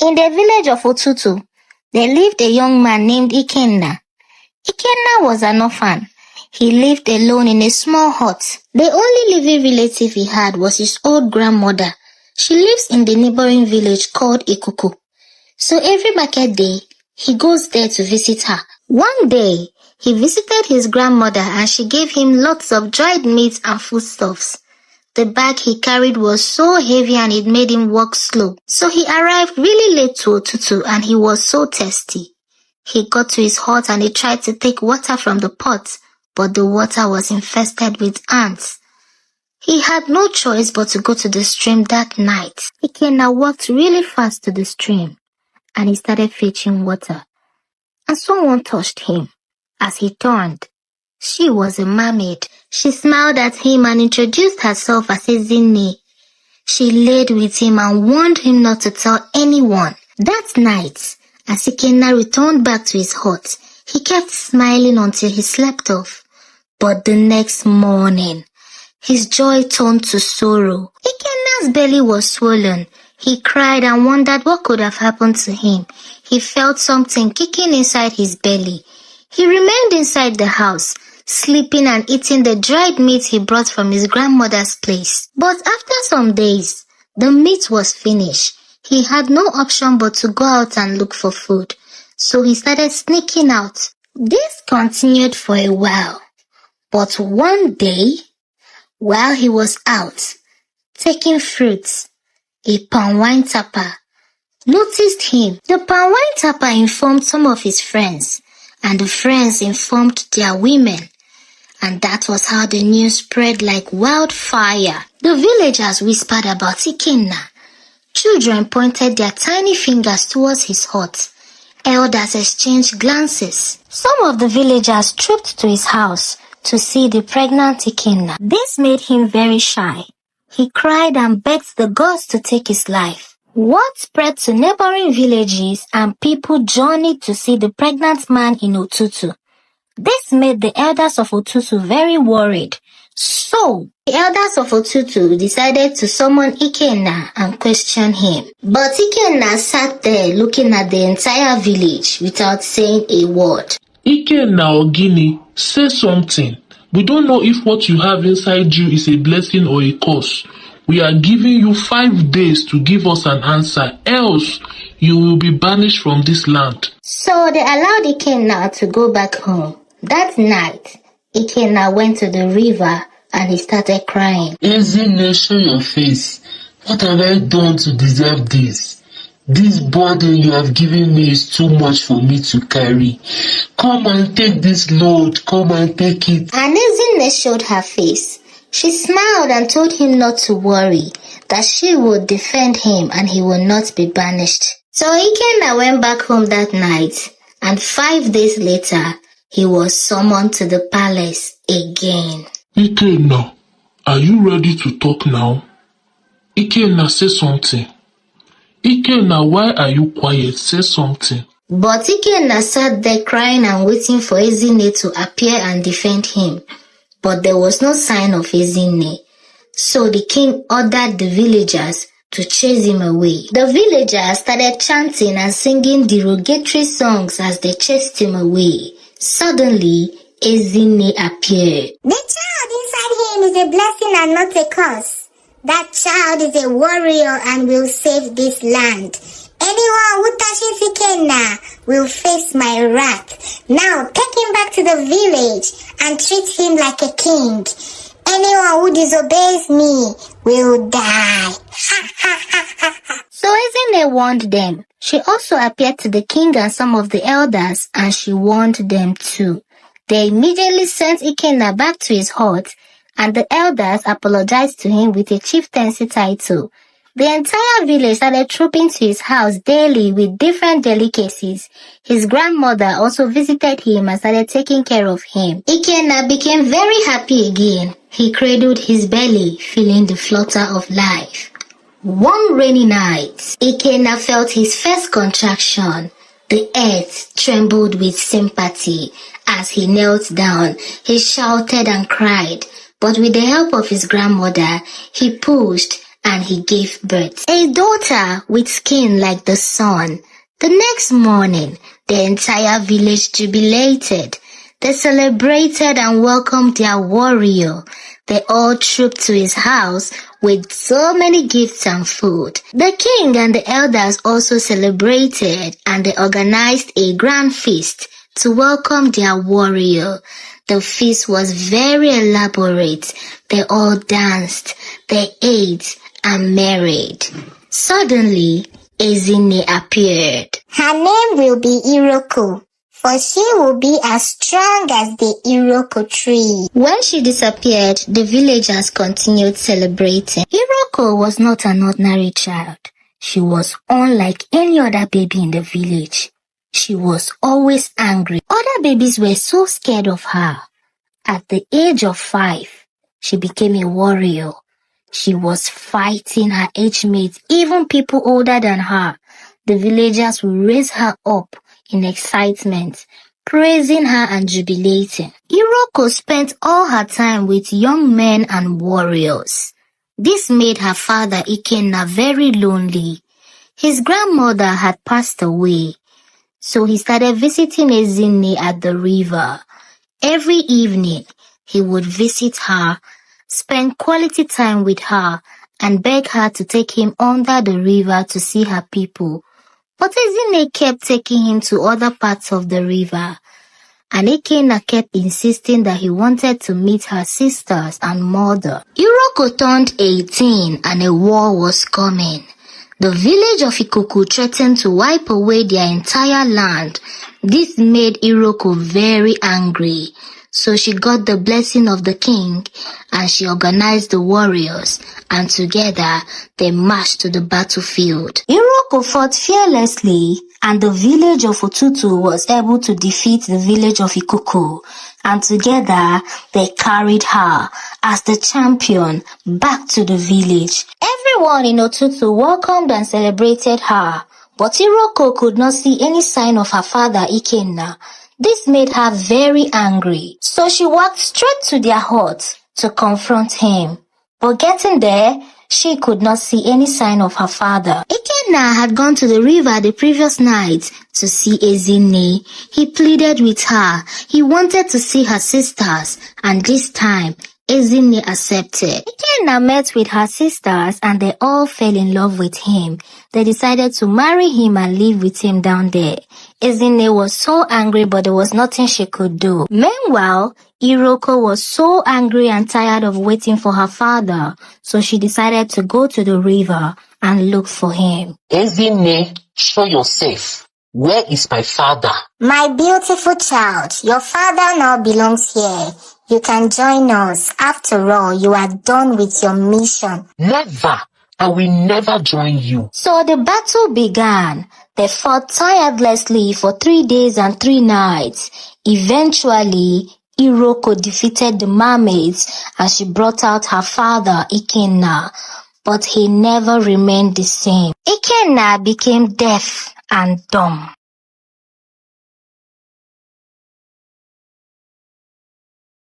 In the village of Otutu, there lived a young man named Ikenna. Ikenna was an orphan. He lived alone in a small hut. The only living relative he had was his old grandmother. She lives in the neighboring village called Ikuku. So every market day, he goes there to visit her. One day, he visited his grandmother and she gave him lots of dried meat and foodstuffs. The bag he carried was so heavy and it made him walk slow. So he arrived really late to Otutu and he was so thirsty. He got to his hut and he tried to take water from the pot, but the water was infested with ants. He had no choice but to go to the stream that night. Ikenna walked really fast to the stream and he started fetching water. And someone touched him. As he turned, she was a mermaid. She smiled at him and introduced herself as Ezinne. She laid with him and warned him not to tell anyone. That night, as Ikenna returned back to his hut, he kept smiling until he slept off. But the next morning, his joy turned to sorrow. Ikenna's belly was swollen. He cried and wondered what could have happened to him. He felt something kicking inside his belly. He remained inside the house, sleeping and eating the dried meat he brought from his grandmother's place. But after some days, the meat was finished. He had no option but to go out and look for food. So he started sneaking out. This continued for a while. But one day, while he was out, taking fruits, a palm wine tapper noticed him. The palm wine tapper informed some of his friends, and the friends informed their women. And that was how the news spread like wildfire. The villagers whispered about Ikenna. Children pointed their tiny fingers towards his hut. Elders exchanged glances. Some of the villagers trooped to his house to see the pregnant Ikenna. This made him very shy. He cried and begged the gods to take his life. Word spread to neighboring villages and people journeyed to see the pregnant man in Otutu. This made the elders of Otutu very worried. So, the elders of Otutu decided to summon Ikenna and question him. But Ikenna sat there looking at the entire village without saying a word. Ikenna or Guinea, say something. We don't know if what you have inside you is a blessing or a curse. We are giving you 5 days to give us an answer, else you will be banished from this land. So they allowed Ikenna to go back home. That night, Ikenna went to the river and he started crying. Ezinne, show your face. What have I done to deserve this? This burden you have given me is too much for me to carry. Come and take this load. Come and take it. And Ezinne showed her face. She smiled and told him not to worry, that she would defend him and he would not be banished. So Ikenna went back home that night, and 5 days later, he was summoned to the palace again. Ikenna, are you ready to talk now? Ikenna, say something. Ikenna, why are you quiet? Say something. But Ikenna sat there crying and waiting for Ezinne to appear and defend him. But there was no sign of Ezinne. So the king ordered the villagers to chase him away. The villagers started chanting and singing derogatory songs as they chased him away. Suddenly, Ezinne appeared. The child inside him is a blessing and not a curse. That child is a warrior and will save this land. Anyone who touches Ikenna will face my wrath. Now take him back to the village and treat him like a king. Anyone who disobeys me will die. So Ezinne warned them. She also appeared to the king and some of the elders, and she warned them too. They immediately sent Ikenna back to his hut, and the elders apologized to him with a chieftaincy title. The entire village started trooping to his house daily with different delicacies. His grandmother also visited him and started taking care of him. Ikenna became very happy again. He cradled his belly, feeling the flutter of life. One rainy night, Ikenna felt his first contraction. The earth trembled with sympathy. As he knelt down, he shouted and cried. But with the help of his grandmother, he pushed, and he gave birth. A daughter with skin like the sun. The next morning, the entire village jubilated. They celebrated and welcomed their warrior. They all trooped to his house with so many gifts and food. The king and the elders also celebrated, and they organized a grand feast to welcome their warrior. The feast was very elaborate. They all danced, they ate, and married. Suddenly, Ezinne appeared. Her name will be Iroko, for she will be as strong as the Iroko tree. When she disappeared, the villagers continued celebrating. Iroko was not an ordinary child. She was unlike any other baby in the village. She was always angry. Other babies were so scared of her. At the age of 5, she became a warrior. She was fighting her age mates, even people older than her. The villagers would raise her up in excitement, praising her and jubilating. Iroko spent all her time with young men and warriors. This made her father Ikenna very lonely. His grandmother had passed away, so he started visiting Ezinne at the river. Every evening, he would visit her, spend quality time with her, and beg her to take him under the river to see her people. But Ezinne kept taking him to other parts of the river, and Ikenna kept insisting that he wanted to meet her sisters and mother. Iroko turned 18 and a war was coming. The village of Ikuku threatened to wipe away their entire land. This made Iroko very angry. So she got the blessing of the king and she organized the warriors, and together they marched to the battlefield. Iroko fought fearlessly and the village of Otutu was able to defeat the village of Ikuku, and together they carried her as the champion back to the village. Everyone in Otutu welcomed and celebrated her, but Iroko could not see any sign of her father Ikenna. This made her very angry, so she walked straight to their hut to confront him. But getting there, she could not see any sign of her father. Ikenna had gone to the river the previous night to see Ezinne. He pleaded with her. He wanted to see her sisters, and this time, Ezinne accepted. Ikenna met with her sisters and they all fell in love with him. They decided to marry him and live with him down there. Ezinne was so angry, but there was nothing she could do. Meanwhile, Iroko was so angry and tired of waiting for her father, so she decided to go to the river and look for him. Ezinne, show yourself. Where is my father? My beautiful child, your father now belongs here. You can join us. After all, you are done with your mission. Never. I will never join you. So the battle began. They fought tirelessly for 3 days and 3 nights. Eventually, Iroko defeated the mermaids and she brought out her father, Ikenna. But he never remained the same. Ikenna became deaf and dumb.